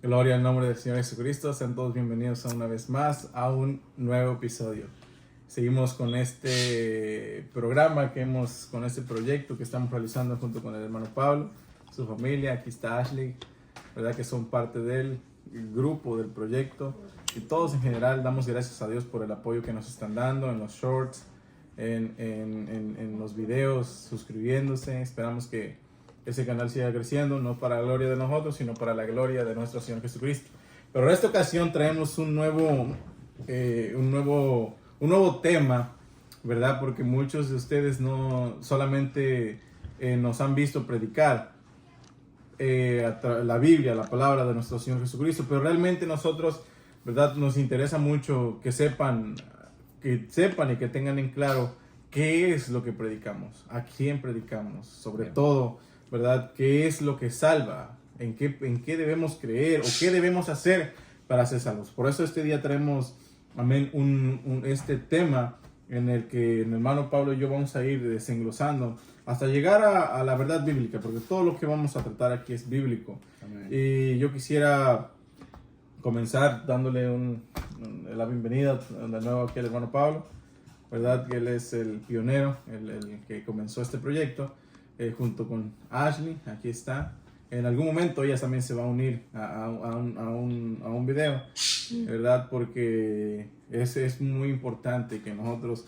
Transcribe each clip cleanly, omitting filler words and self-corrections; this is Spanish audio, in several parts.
Gloria al nombre del Señor Jesucristo. Sean todos bienvenidos a una vez más a un nuevo episodio. Seguimos con este programa con este proyecto que estamos realizando junto con el hermano Pablo, su familia. Aquí está Ashley, verdad que son parte del grupo, del proyecto. Y todos en general damos gracias a Dios por el apoyo que nos están dando en los shorts, en los videos, suscribiéndose. Esperamos que ese canal siga creciendo, no para la gloria de nosotros, sino para la gloria de nuestro Señor Jesucristo. Pero en esta ocasión traemos un nuevo tema, ¿verdad? Porque muchos de ustedes no solamente nos han visto predicar la Biblia, la palabra de nuestro Señor Jesucristo, pero realmente nosotros, ¿verdad? Nos interesa mucho que sepan y que tengan en claro qué es lo que predicamos, a quién predicamos, sobre todo, ¿verdad? ¿Qué es lo que salva? ¿En qué debemos creer o qué debemos hacer para ser salvos? Por eso este día traemos, amén, este tema en el que mi hermano Pablo y yo vamos a ir desenglosando hasta llegar a la verdad bíblica, porque todo lo que vamos a tratar aquí es bíblico. Amén. Y yo quisiera comenzar dándole la bienvenida de nuevo aquí al hermano Pablo, ¿verdad? Que él es el pionero, el que comenzó este proyecto. Junto con Ashley, aquí está. En algún momento ella también se va a unir a un video, ¿verdad? Porque es muy importante que nosotros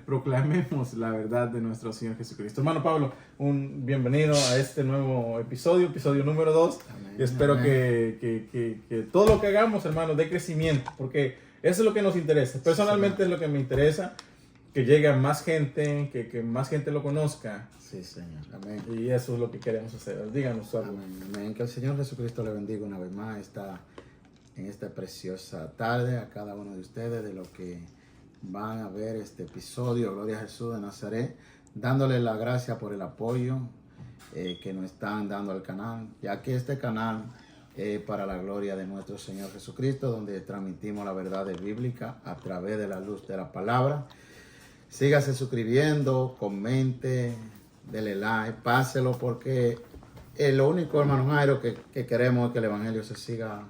proclamemos la verdad de nuestro Señor Jesucristo. Hermano Pablo, un bienvenido a este nuevo episodio número 2. Y espero que todo lo que hagamos, hermano, dé crecimiento, porque eso es lo que nos interesa. Personalmente es lo que me interesa, que llegue a más gente, que más gente lo conozca. Sí, Señor. Amén. Y eso es lo que queremos hacer. Díganos algo. Amén. Amén. Que el Señor Jesucristo le bendiga una vez más en esta preciosa tarde a cada uno de ustedes de los que van a ver este episodio. Gloria a Jesús de Nazaret. Dándole la gracia por el apoyo que nos están dando al canal, ya que este canal es para la gloria de nuestro Señor Jesucristo, donde transmitimos la verdad bíblica a través de la luz de la palabra. Sígase suscribiendo, comente, dele like, páselo, porque lo único, hermano Jairo, que queremos es que el evangelio se siga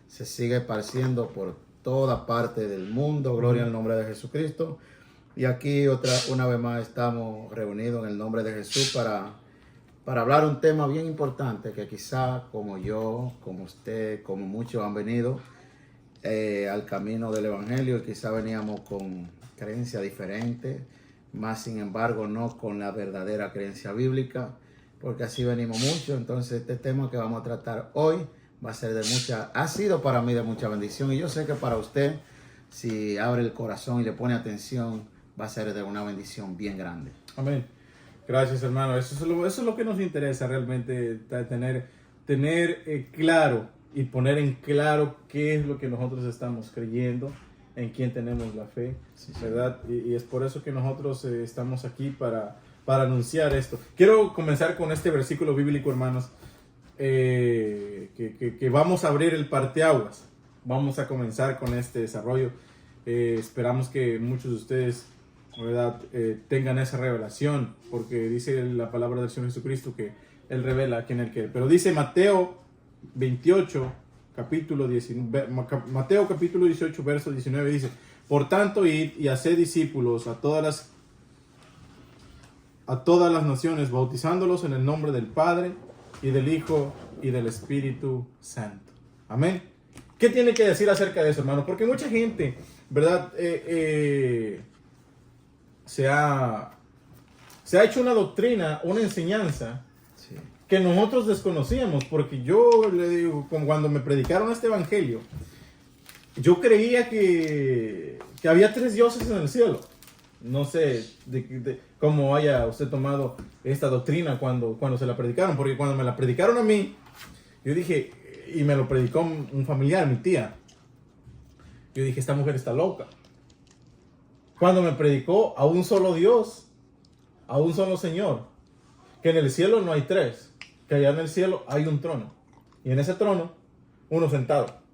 esparciendo por toda parte del mundo. Gloria al nombre de Jesucristo. Y aquí una vez más estamos reunidos en el nombre de Jesús para hablar un tema bien importante que quizá como yo, como usted, como muchos han venido al camino del evangelio y quizá veníamos con creencia diferente, más sin embargo no con la verdadera creencia bíblica, porque así venimos mucho. Entonces este tema que vamos a tratar hoy va a ser ha sido para mí de mucha bendición, y yo sé que para usted, si abre el corazón y le pone atención, va a ser de una bendición bien grande. Amén. Gracias, hermano. Eso es lo que nos interesa realmente, tener claro y poner en claro qué es lo que nosotros estamos creyendo, en quién tenemos la fe, sí, ¿verdad? Y es por eso que nosotros estamos aquí para anunciar esto. Quiero comenzar con este versículo bíblico, hermanos, que vamos a abrir el parteaguas. Vamos a comenzar con este desarrollo. Esperamos que muchos de ustedes, ¿verdad?, tengan esa revelación, porque dice la palabra del Señor Jesucristo que Él revela a quien Él quiere. Pero dice Mateo 28, Mateo capítulo 18, verso 19, dice: por tanto, id y haced discípulos a todas las naciones, bautizándolos en el nombre del Padre, y del Hijo, y del Espíritu Santo. Amén. ¿Qué tiene que decir acerca de eso, hermano? Porque mucha gente, ¿verdad?, se ha hecho una doctrina, una enseñanza, sí, que nosotros desconocíamos. Porque yo le digo, cuando me predicaron este evangelio, yo creía que había 3 dioses en el cielo. No sé cómo haya usted tomado esta doctrina cuando se la predicaron, porque cuando me la predicaron a mí, yo dije, y me lo predicó un familiar, mi tía, yo dije, esta mujer está loca. Cuando me predicó a un solo Dios, a un solo Señor, que en el cielo no hay 3, que allá en el cielo hay un trono, y en ese trono uno sentado.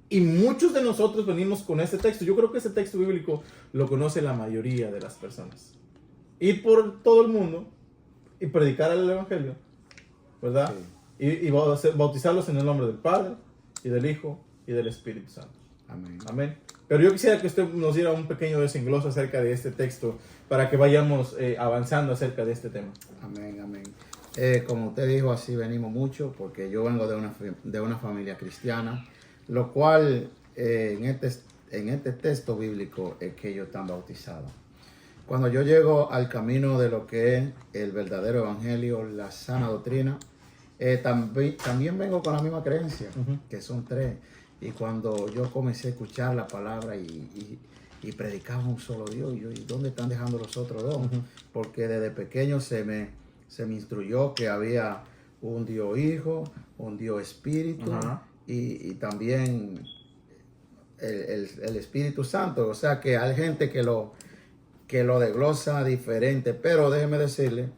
Y muchos de nosotros venimos con este texto. Yo creo que ese texto bíblico lo conoce la mayoría de las personas. Ir por todo el mundo y predicar el evangelio, ¿verdad? Sí. y bautizarlos en el nombre del Padre, y del Hijo, y del Espíritu Santo. Amén. Amén. Pero yo quisiera que usted nos diera un pequeño desengloso acerca de este texto para que vayamos avanzando acerca de este tema. Amén, amén. Como usted dijo, así venimos mucho, porque yo vengo de una familia cristiana, lo cual en este texto bíblico es que ellos están bautizados. Cuando yo llego al camino de lo que es el verdadero evangelio, la sana doctrina, también vengo con la misma creencia, que son tres. Y cuando yo comencé a escuchar la palabra y predicaba un solo Dios, ¿y dónde están dejando los otros dos? Porque desde pequeño se me instruyó que había un Dios Hijo, un Dios Espíritu y también el Espíritu Santo. O sea que hay gente que lo desglosa diferente, pero déjeme decirle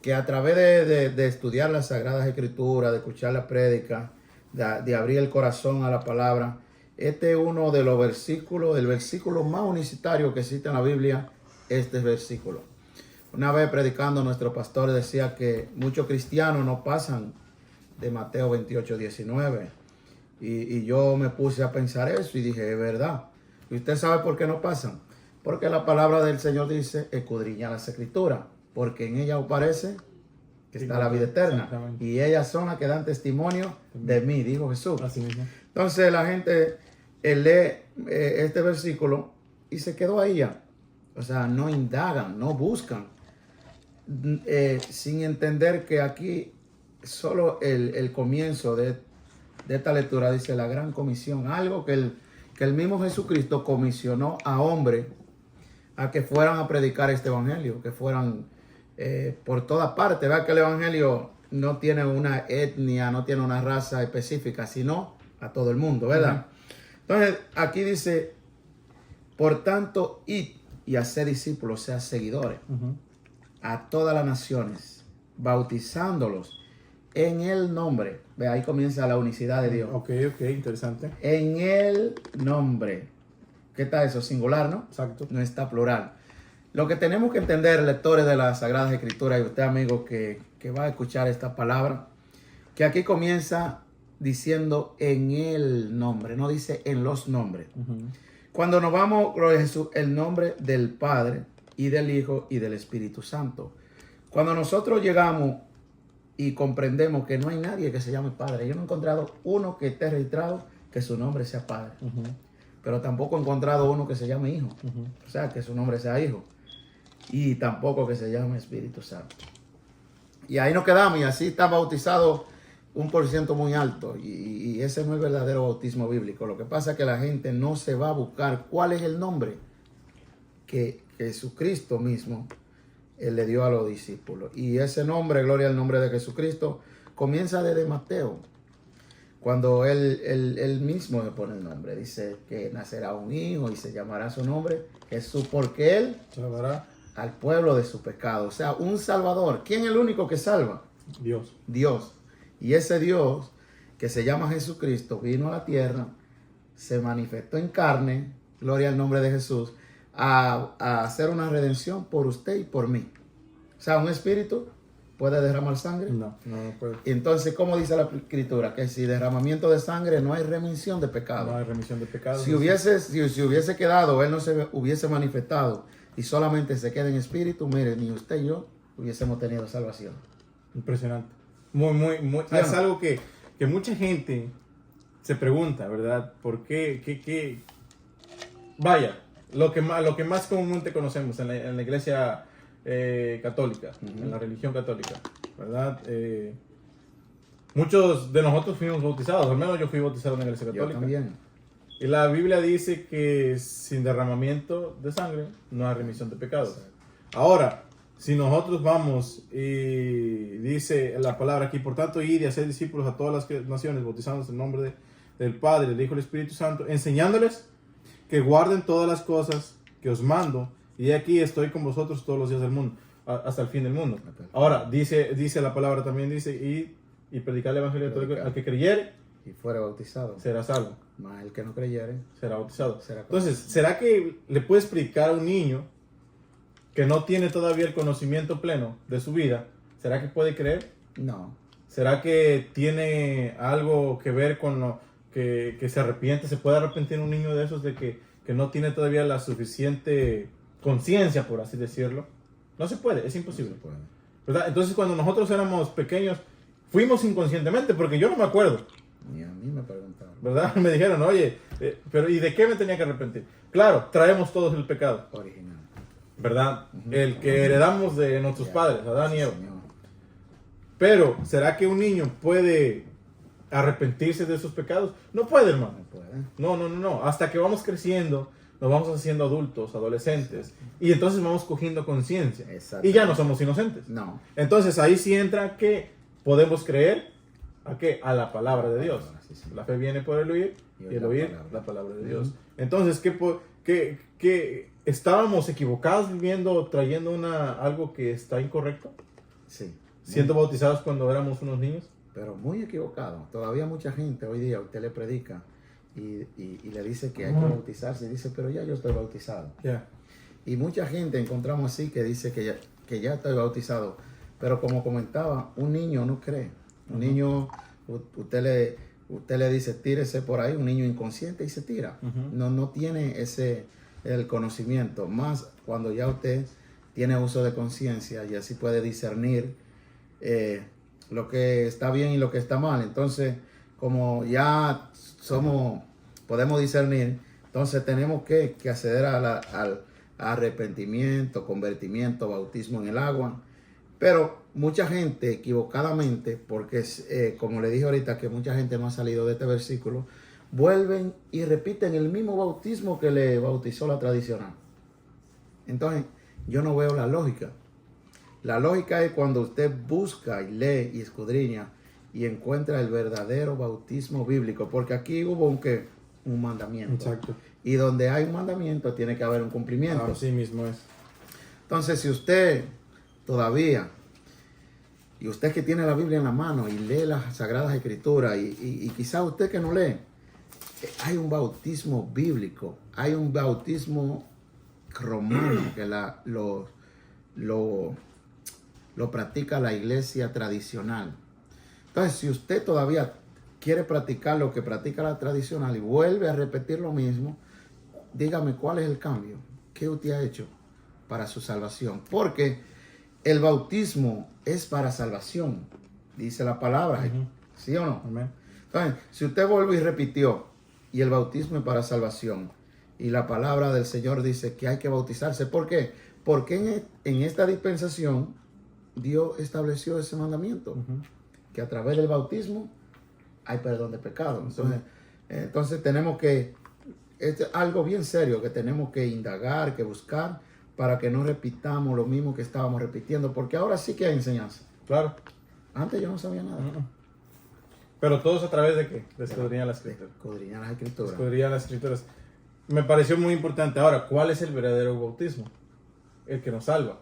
que a través de estudiar las Sagradas Escrituras, de escuchar la prédica, de abrir el corazón a la palabra, este es uno de los versículos, el versículo más unicitario que existe en la Biblia, este versículo. Una vez predicando, nuestro pastor decía que muchos cristianos no pasan de Mateo 28, 19. Y yo me puse a pensar eso y dije, es verdad. ¿Y usted sabe por qué no pasan? Porque la palabra del Señor dice, escudriña las Escrituras, porque en ella aparece que está la vida eterna. Y ellas son las que dan testimonio de mí, dijo Jesús. Así mismo. Entonces la gente lee este versículo y se quedó ahí ya. O sea, no indagan, no buscan. Sin entender que aquí solo el comienzo de esta lectura dice la gran comisión. Algo que el mismo Jesucristo comisionó a hombres a que fueran a predicar este evangelio, que fueran por todas partes. Vea que el evangelio no tiene una etnia, no tiene una raza específica, sino a todo el mundo, ¿verdad? Entonces, aquí dice, por tanto, id y hacer discípulos, o sea, seguidores, a todas las naciones, bautizándolos en el nombre. Ve, ahí comienza la unicidad de Dios. Ok, interesante. En el nombre. ¿Qué está eso? Singular, ¿no? Exacto. No está plural. Lo que tenemos que entender, lectores de las Sagradas Escrituras, y usted, amigo, que va a escuchar esta palabra, que aquí comienza diciendo en el nombre, no dice en los nombres. Cuando nos vamos, gloria a Jesús, el nombre del Padre y del Hijo y del Espíritu Santo. Cuando nosotros llegamos y comprendemos que no hay nadie que se llame Padre, yo no he encontrado uno que esté registrado que su nombre sea Padre. Pero tampoco he encontrado uno que se llame Hijo. O sea, que su nombre sea Hijo. Y tampoco que se llame Espíritu Santo. Y ahí nos quedamos, y así está bautizado un % muy alto. Y ese no es el verdadero bautismo bíblico. Lo que pasa es que la gente no se va a buscar cuál es el nombre que Jesucristo mismo le dio a los discípulos. Y ese nombre, gloria al nombre de Jesucristo, comienza desde Mateo. Cuando él mismo le pone el nombre, dice que nacerá un hijo y se llamará su nombre Jesús, porque él salvará al pueblo de su pecado. O sea, un salvador. ¿Quién es el único que salva? Dios. Dios. Y ese Dios, que se llama Jesucristo, vino a la tierra, se manifestó en carne, gloria al nombre de Jesús, a hacer una redención por usted y por mí. O sea, un espíritu puede derramar sangre. No puede. Entonces, ¿cómo dice la Escritura? Que si derramamiento de sangre no hay remisión de pecado. No hay remisión de pecados. Si hubiese quedado, él no se hubiese manifestado y solamente se queda en espíritu, mire, ni usted y yo hubiésemos tenido salvación. Impresionante. Muy. ¿Sí, es no? algo que mucha gente se pregunta, ¿verdad? ¿Por qué? Vaya, lo que más comúnmente conocemos en la iglesia católica, en la religión católica, ¿verdad? Muchos de nosotros fuimos bautizados, al menos yo fui bautizado en la iglesia católica. Yo también. Y la Biblia dice que sin derramamiento de sangre no hay remisión de pecados. Ahora, si nosotros vamos y dice la palabra aquí, por tanto, id y hacer discípulos a todas las naciones, bautizándolos en el nombre del Padre, del Hijo y del Espíritu Santo, enseñándoles que guarden todas las cosas que os mando, y aquí estoy con vosotros todos los días del mundo, hasta el fin del mundo. Ahora, dice la palabra también, dice, id y predicar el evangelio a todo al que creyere y fuera bautizado, será salvo. más el que no creyere Será bautizado. será Entonces, ¿será que le puedes explicar a un niño que no tiene todavía el conocimiento pleno de su vida? ¿Será que puede creer? no, ¿Será que tiene algo que ver con lo que se arrepiente? ¿Se puede arrepentir un niño de esos de que no tiene todavía la suficiente conciencia, por así decirlo? No se puede, es imposible. No se puede. ¿Verdad? Entonces, cuando nosotros éramos pequeños, fuimos inconscientemente, porque yo no me acuerdo. Ni a mí me preguntaron. ¿Verdad? Me dijeron, oye, pero ¿y de qué me tenía que arrepentir? Claro, traemos todos el pecado, Original. ¿verdad? El que heredamos de nuestros padres, Adán y Eva. Señor. Pero, ¿será que un niño puede arrepentirse de sus pecados? No puede, hermano. No puede. No. Hasta que vamos creciendo, nos vamos haciendo adultos, adolescentes, y entonces vamos cogiendo conciencia. Exacto. Y ya no somos inocentes. No. Entonces ahí sí entra que podemos creer ¿a qué? A la palabra de Dios. Sí, sí. La fe viene por el oír y el oír la palabra de Dios. Entonces, ¿qué estábamos equivocados viviendo, trayendo algo que está incorrecto? Sí. Siendo bautizados cuando éramos unos niños. Pero muy equivocado. Todavía mucha gente hoy día, usted le predica y le dice que hay que bautizarse. Y dice, pero ya yo estoy bautizado. Ya. Y mucha gente encontramos así que dice que ya estoy bautizado. Pero como comentaba, un niño no cree. Un niño, usted le dice, tírese por ahí, un niño inconsciente y se tira. No tiene el conocimiento. Más cuando ya usted tiene uso de conciencia y así puede discernir lo que está bien y lo que está mal. Entonces, como ya podemos discernir, entonces tenemos que acceder al arrepentimiento, convertimiento, bautismo en el agua. Pero mucha gente equivocadamente, porque como le dije ahorita que mucha gente no ha salido de este versículo, vuelven y repiten el mismo bautismo que le bautizó la tradicional. Entonces, yo no veo la lógica. La lógica es cuando usted busca y lee y escudriña y encuentra el verdadero bautismo bíblico, porque aquí hubo un mandamiento. Exacto. Y donde hay un mandamiento tiene que haber un cumplimiento. Así mismo es. Entonces, si usted todavía, y usted que tiene la Biblia en la mano y lee las Sagradas Escrituras, y quizá usted que no lee, hay un bautismo bíblico, hay un bautismo romano que lo practica la iglesia tradicional. Entonces, si usted todavía quiere practicar lo que practica la tradicional y vuelve a repetir lo mismo, dígame cuál es el cambio, qué usted ha hecho para su salvación, porque el bautismo es para salvación, dice la palabra, ¿sí o no? Amén. Entonces, si usted vuelve y repitió, y el bautismo es para salvación, y la palabra del Señor dice que hay que bautizarse, ¿por qué? Porque en esta dispensación Dios estableció ese mandamiento, que a través del bautismo hay perdón de pecados. Entonces tenemos que, es algo bien serio que tenemos que indagar, que buscar, para que no repitamos lo mismo que estábamos repitiendo, porque ahora sí que hay enseñanza. Claro. Antes yo no sabía nada. Pero todos a través de qué? De escudriñar las escrituras. Escudriñar las escrituras. Escudriñar las escrituras. Me pareció muy importante. Ahora, ¿cuál es el verdadero bautismo? El que nos salva.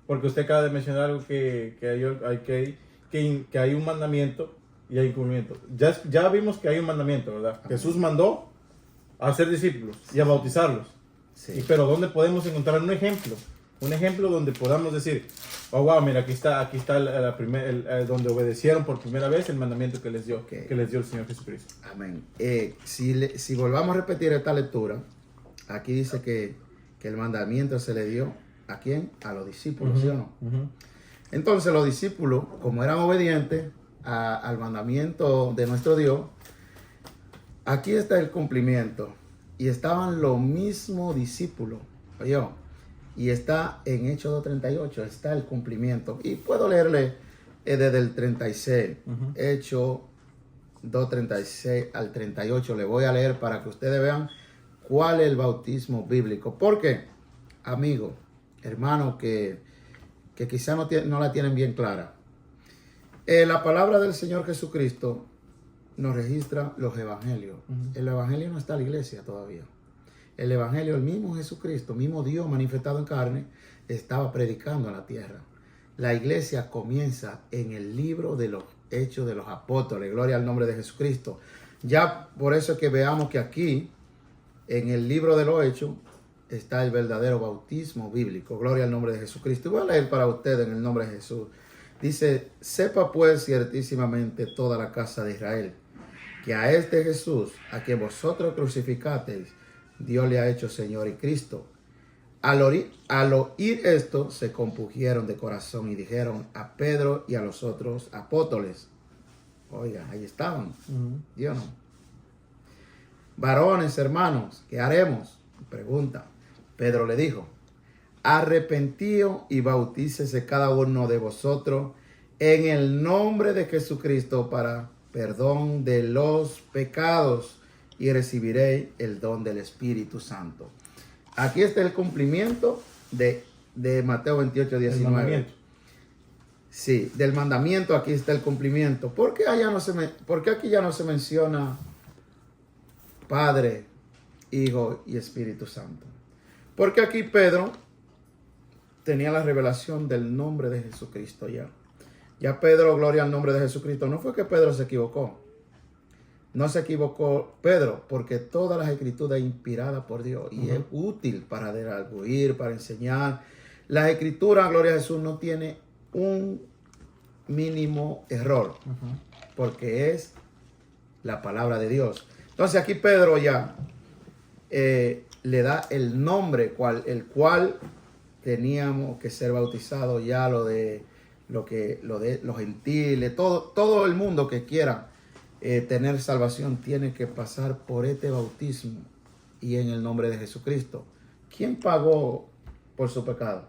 Porque usted acaba de mencionar algo que hay un mandamiento y hay cumplimiento. Ya vimos que hay un mandamiento, ¿verdad? Amén. Jesús mandó a ser discípulos y a bautizarlos. Sí. Pero ¿dónde podemos encontrar un ejemplo? Un ejemplo donde podamos decir, oh wow, mira, aquí está donde obedecieron por primera vez el mandamiento que les dio, Okay. que les dio el Señor Jesucristo. Amén. Si volvamos a repetir esta lectura, aquí dice que el mandamiento se le dio ¿a quién? A los discípulos, ¿sí o no? Entonces los discípulos, como eran obedientes al mandamiento de nuestro Dios, aquí está el cumplimiento. Y estaban los mismos discípulos, oye, y está en Hechos 2:38, está el cumplimiento. Y puedo leerle desde el 36, Hechos 2:36 al 38, le voy a leer para que ustedes vean cuál es el bautismo bíblico. Porque, amigo, hermano, que quizá no la tienen bien clara. La palabra del Señor Jesucristo nos registra los evangelios. El evangelio no está en la iglesia todavía. El evangelio, el mismo Jesucristo, el mismo Dios manifestado en carne, estaba predicando en la tierra. La iglesia comienza en el libro de los Hechos de los Apóstoles. Gloria al nombre de Jesucristo. Ya por eso es que veamos que aquí, en el libro de los Hechos, está el verdadero bautismo bíblico. Gloria al nombre de Jesucristo. Y voy a leer para ustedes en el nombre de Jesús. Dice, sepa pues ciertísimamente toda la casa de Israel, que a este Jesús, a quien vosotros crucificasteis, Dios le ha hecho Señor y Cristo. Al oír esto, se compungieron de corazón y dijeron a Pedro y a los otros apóstoles, oiga, ahí estaban, Dios no. Varones, hermanos, ¿qué haremos? Pregunta. Pedro le dijo, arrepentíos y bautícese cada uno de vosotros en el nombre de Jesucristo para perdón de los pecados y recibiréis el don del Espíritu Santo. Aquí está el cumplimiento de Mateo 28, 19. Sí, del mandamiento aquí está el cumplimiento. ¿Por qué aquí ya no se menciona Padre, Hijo y Espíritu Santo? Porque aquí Pedro tenía la revelación del nombre de Jesucristo ya. Ya Pedro, gloria al nombre de Jesucristo. No fue que Pedro se equivocó. No se equivocó Pedro, porque todas las escrituras inspiradas por Dios y es útil para redarguir, para enseñar. Las escrituras, gloria a Jesús, no tiene un mínimo error, porque es la palabra de Dios. Entonces aquí Pedro ya le da el nombre el cual teníamos que ser bautizados, ya lo de los gentiles, todo el mundo que quiera tener salvación tiene que pasar por este bautismo y en el nombre de Jesucristo. ¿Quién pagó por su pecado?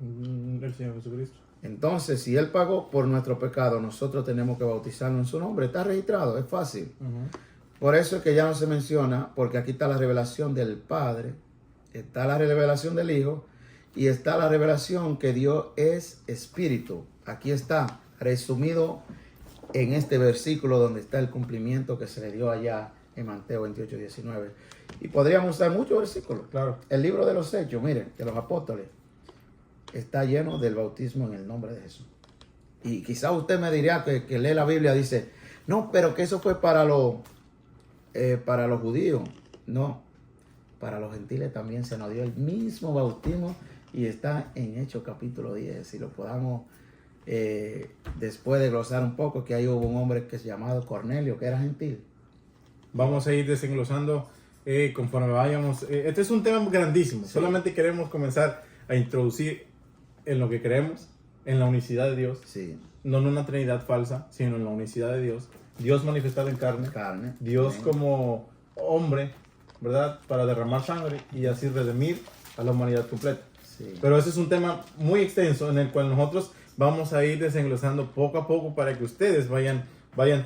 El Señor Jesucristo. Entonces, si Él pagó por nuestro pecado, nosotros tenemos que bautizarnos en su nombre. Está registrado, es fácil. Por eso es que ya no se menciona, porque aquí está la revelación del Padre, está la revelación del Hijo y está la revelación que Dios es Espíritu. Aquí está resumido en este versículo donde está el cumplimiento que se le dio allá en Mateo 28, 19. Y podríamos usar muchos versículos. Claro. El libro de los Hechos, miren, de los apóstoles, está lleno del bautismo en el nombre de Jesús. Y quizá usted me diría que lee la Biblia, dice, no, pero que eso fue para los judíos. No, para los gentiles también se nos dio el mismo bautismo y está en Hechos capítulo 10. Si lo podamos después de glosar un poco, que ahí hubo un hombre que se llamaba Cornelio, que era gentil. Vamos a ir desenglosando conforme vayamos. Este es un tema grandísimo. Sí. Solamente queremos comenzar a introducir en lo que creemos, en la unicidad de Dios. Sí. No en una trinidad falsa, sino en la unicidad de Dios. Dios manifestado en carne. Dios Amén. Como hombre, ¿verdad? Para derramar sangre y así redimir a la humanidad completa. Sí. Pero ese es un tema muy extenso en el cual nosotros vamos a ir desenglosando poco a poco para que ustedes vayan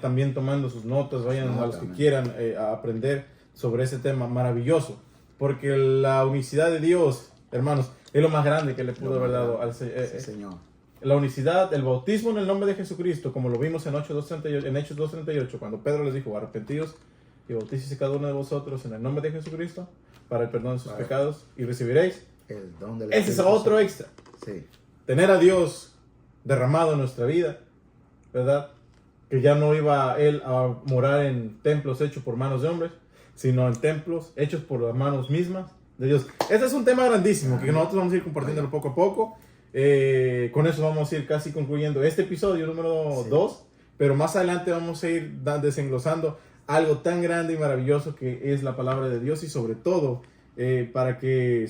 también tomando sus notas, vayan a los que quieran aprender sobre ese tema maravilloso. Porque la unicidad de Dios, hermanos, es lo más grande que le pudo haber dado al Señor. La unicidad, el bautismo en el nombre de Jesucristo, como lo vimos en Hechos 2.38, cuando Pedro les dijo, arrepentíos y bautícese cada uno de vosotros en el nombre de Jesucristo para el perdón de sus pecados y recibiréis el don del Ese es otro extra. Sí. Tener a Dios derramado en nuestra vida, ¿verdad? Que ya no iba Él a morar en templos hechos por manos de hombres, sino en templos hechos por las manos mismas de Dios. Este es un tema grandísimo que nosotros vamos a ir compartiéndolo poco a poco. Con eso vamos a ir casi concluyendo este episodio número 2, pero más adelante vamos a ir desenglosando algo tan grande y maravilloso que es la palabra de Dios y sobre todo para que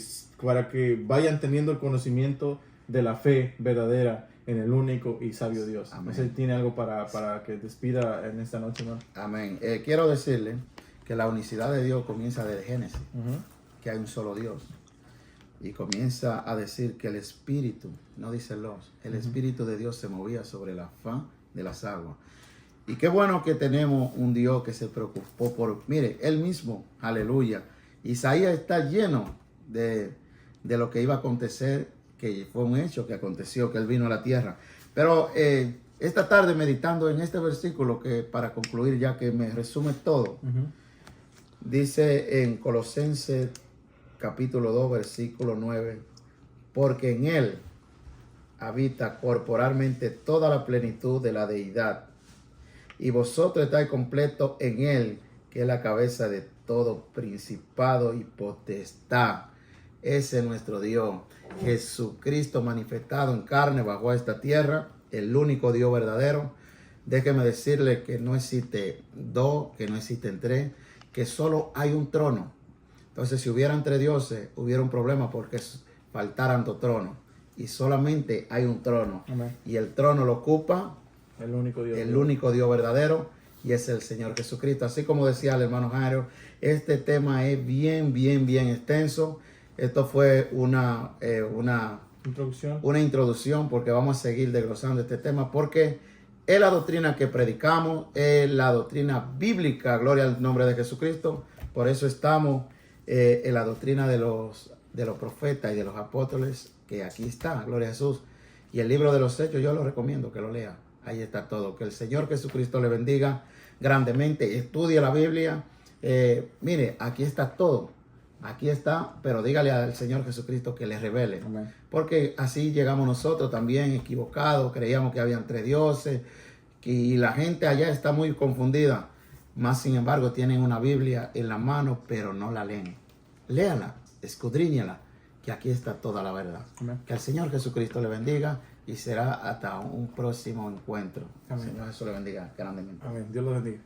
vayan teniendo el conocimiento de la fe verdadera en el único y sabio Dios. Amén. ¿Usted tiene algo para que despida en esta noche, hermano? Amén. Quiero decirle que la unicidad de Dios comienza desde Génesis, que hay un solo Dios. Y comienza a decir que el Espíritu, no dice el Espíritu de Dios se movía sobre la faz de las aguas. Y qué bueno que tenemos un Dios que se preocupó mire, Él mismo, aleluya. Isaías está lleno de lo que iba a acontecer, que fue un hecho que aconteció, que Él vino a la tierra. Pero esta tarde meditando en este versículo, que para concluir ya que me resume todo, dice en Colosenses capítulo 2, versículo 9, porque en Él habita corporalmente toda la plenitud de la deidad, y vosotros estáis completos en Él, que es la cabeza de todo principado y potestad. Ese es nuestro Dios, Jesucristo manifestado en carne bajo esta tierra, el único Dios verdadero. Déjeme decirle que no existe dos, que no existen tres, que solo hay un trono. Entonces, si hubieran tres dioses, hubiera un problema porque faltaran dos tronos. Y solamente hay un trono. Amén. Y el trono lo ocupa El único Dios. el único Dios verdadero, y es el Señor Jesucristo. Así como decía el hermano Jairo, este tema es bien extenso. Esto fue una introducción, porque vamos a seguir desglosando este tema, porque es la doctrina que predicamos, es la doctrina bíblica, gloria al nombre de Jesucristo. Por eso estamos en la doctrina de los profetas y de los apóstoles, que aquí está, gloria a Jesús. Y el libro de los Hechos yo lo recomiendo que lo lea. Ahí está todo. Que el Señor Jesucristo le bendiga grandemente. Estudie la Biblia. Mire, aquí está todo. Aquí está, pero dígale al Señor Jesucristo que le revele. Amén. Porque así llegamos nosotros también equivocados. Creíamos que habían tres dioses. Y la gente allá está muy confundida. Más sin embargo, tienen una Biblia en la mano, pero no la leen. Léala, escudriñala, que aquí está toda la verdad. Amén. Que el Señor Jesucristo le bendiga y será hasta un próximo encuentro. Amén. Señor Jesús le bendiga grandemente. Amén. Dios los bendiga.